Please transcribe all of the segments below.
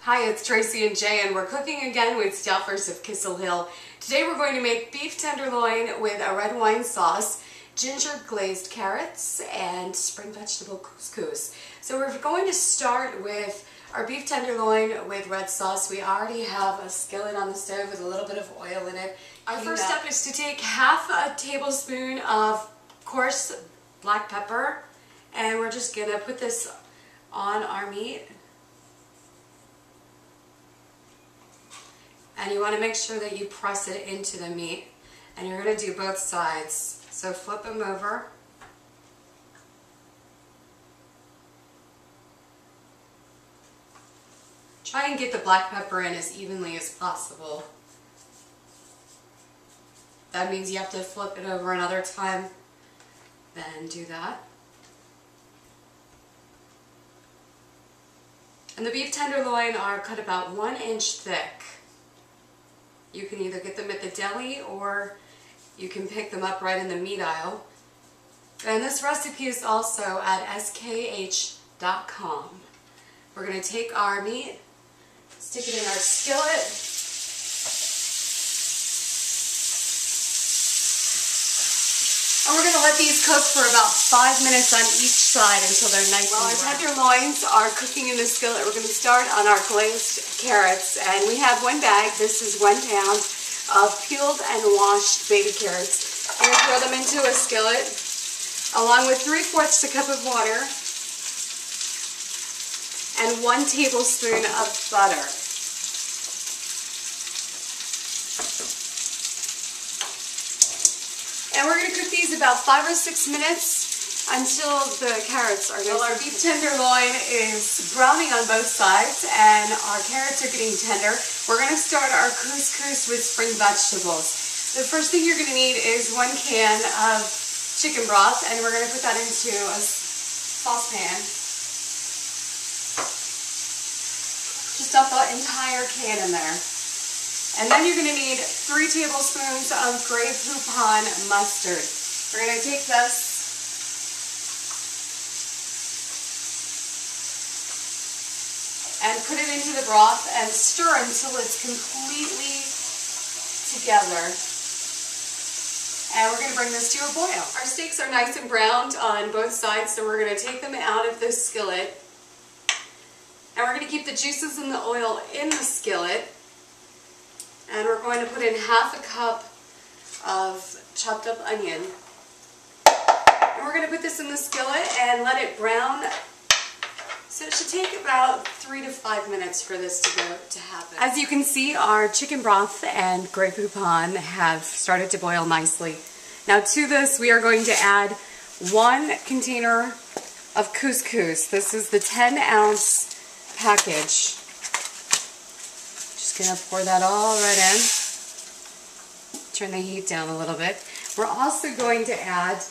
Hi, it's Tracy and Jay, and we're cooking again with Staffers of Kissel Hill. Today we're going to make beef tenderloin with a red wine sauce, ginger-glazed carrots, and spring vegetable couscous. So we're going to start with our beef tenderloin with red sauce. We already have a skillet on the stove with a little bit of oil in it. Our first step is to take half a tablespoon of coarse black pepper, and we're just going to put this on our meat. And you want to make sure that you press it into the meat. And you're going to do both sides. So flip them over. Try and get the black pepper in as evenly as possible. That means you have to flip it over another time. Then do that. And the beef tenderloin are cut about 1 inch thick. You can either get them at the deli or you can pick them up right in the meat aisle. And this recipe is also at skh.com. We're going to take our meat, stick it in our skillet, and we're going to let these cook for about 5 minutes on each side until they're nice and brown. While our tenderloins are cooking in the skillet, we're going to start on our glazed carrots. And we have 1 bag, this is 1 pound, of peeled and washed baby carrots. I'm going to throw them into a skillet, along with 3/4 a cup of water, and 1 tablespoon of butter. And we're going to cook these about 5 or 6 minutes until the carrots are nice. Well, our beef tenderloin is browning on both sides and our carrots are getting tender. We're going to start our couscous with spring vegetables. The first thing you're going to need is 1 can of chicken broth, and we're going to put that into a saucepan. Just dump the entire can in there. And then you're going to need 3 tablespoons of Grey Poupon mustard. We're going to take this and put it into the broth and stir until it's completely together. And we're going to bring this to a boil. Our steaks are nice and browned on both sides, so we're going to take them out of the skillet. And we're going to keep the juices and the oil in the skillet. And we're going to put in 1/2 cup of chopped up onion. And we're going to put this in the skillet and let it brown. So it should take about 3 to 5 minutes for this to happen. As you can see, our chicken broth and Grey Poupon have started to boil nicely. Now to this we are going to add 1 container of couscous. This is the 10-ounce package. Just going to pour that all right in. Turn the heat down a little bit. We're also going to add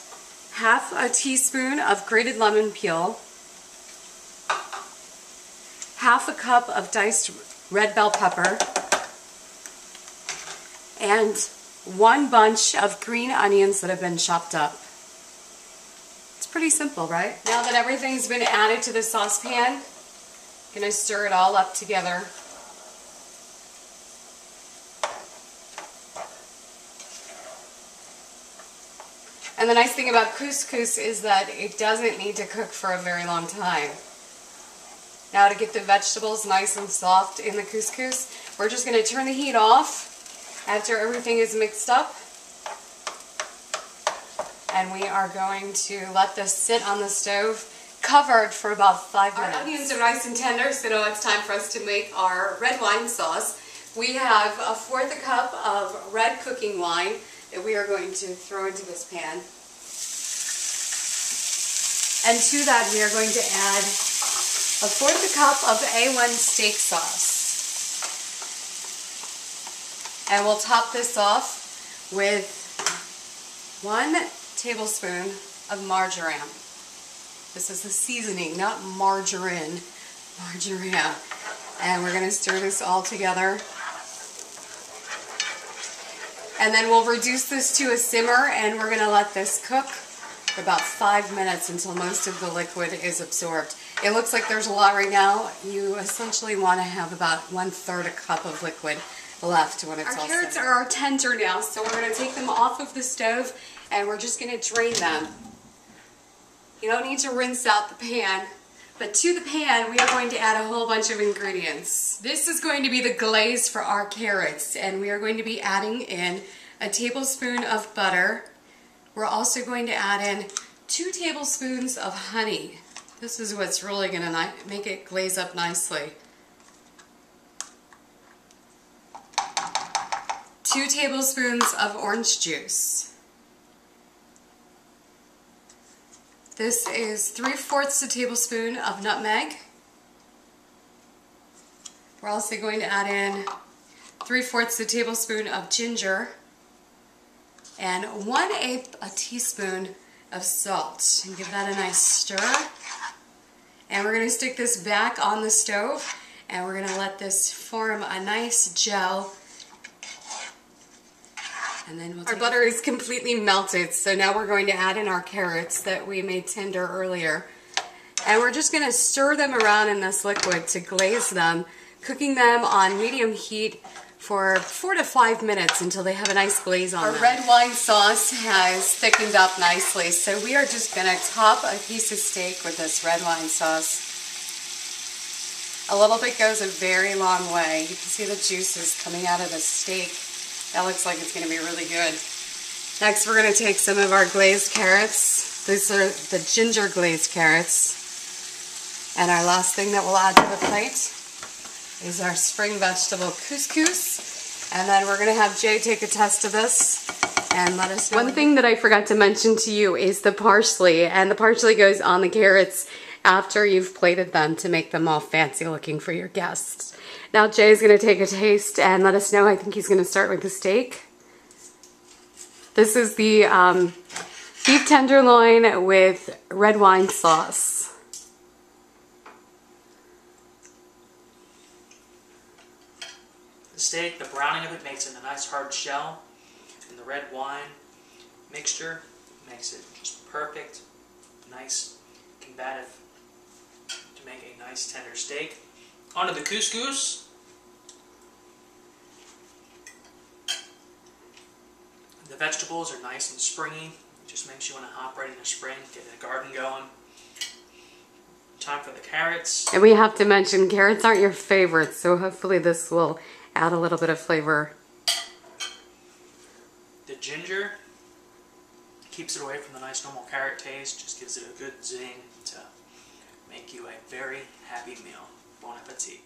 1/2 teaspoon of grated lemon peel, 1/2 cup of diced red bell pepper, and 1 bunch of green onions that have been chopped up. It's pretty simple, right? Now that everything's been added to the saucepan, I'm going to stir it all up together. And the nice thing about couscous is that it doesn't need to cook for a very long time. Now to get the vegetables nice and soft in the couscous, we're just going to turn the heat off after everything is mixed up. And we are going to let this sit on the stove covered for about 5 minutes. Our onions are nice and tender, so now it's time for us to make our red wine sauce. We have 1/4 cup of red cooking wine that we are going to throw into this pan. And to that we are going to add 1/4 cup of A1 steak sauce. And we'll top this off with 1 tablespoon of marjoram. This is the seasoning, not margarine, marjoram. And we're going to stir this all together. And then we'll reduce this to a simmer, and we're going to let this cook for about 5 minutes until most of the liquid is absorbed. It looks like there's a lot right now. You essentially want to have about 1/3 a cup of liquid left when it's all. Our carrots are tender now, so we're going to take them off of the stove and we're just going to drain them. You don't need to rinse out the pan, but to the pan we are going to add a whole bunch of ingredients. This is going to be the glaze for our carrots, and we are going to be adding in a tablespoon of butter. We're also going to add in 2 tablespoons of honey. This is what's really going to make it glaze up nicely. 2 tablespoons of orange juice. This is 3/4 a tablespoon of nutmeg. We're also going to add in 3/4 a tablespoon of ginger and 1/8 a teaspoon of salt. And give that a nice stir. And we're going to stick this back on the stove and we're going to let this form a nice gel. And then our butter is completely melted, so now we're going to add in our carrots that we made tender earlier. And we're just going to stir them around in this liquid to glaze them, cooking them on medium heat for 4 to 5 minutes until they have a nice glaze on them. Our red wine sauce has thickened up nicely, so we are just going to top a piece of steak with this red wine sauce. A little bit goes a very long way. You can see the juices coming out of the steak. That looks like it's going to be really good. Next, we're going to take some of our glazed carrots. These are the ginger-glazed carrots. And our last thing that we'll add to the plate is our spring vegetable couscous. And then we're going to have Jay take a test of this and let us know. One thing that I forgot to mention to you is the parsley. And the parsley goes on the carrots after you've plated them to make them all fancy looking for your guests. Now Jay's going to take a taste and let us know. I think he's going to start with the steak. This is the beef tenderloin with red wine sauce. The steak, the browning of it makes it a nice hard shell, and the red wine mixture makes it just perfect, nice, combative to make a nice tender steak. Onto the couscous. The vegetables are nice and springy. It just makes you want to hop right in the spring, get the garden going. Time for the carrots. And we have to mention, carrots aren't your favorites, so hopefully this will add a little bit of flavor. The ginger keeps it away from the nice normal carrot taste, just gives it a good zing to make you a very happy meal. Bon appetit.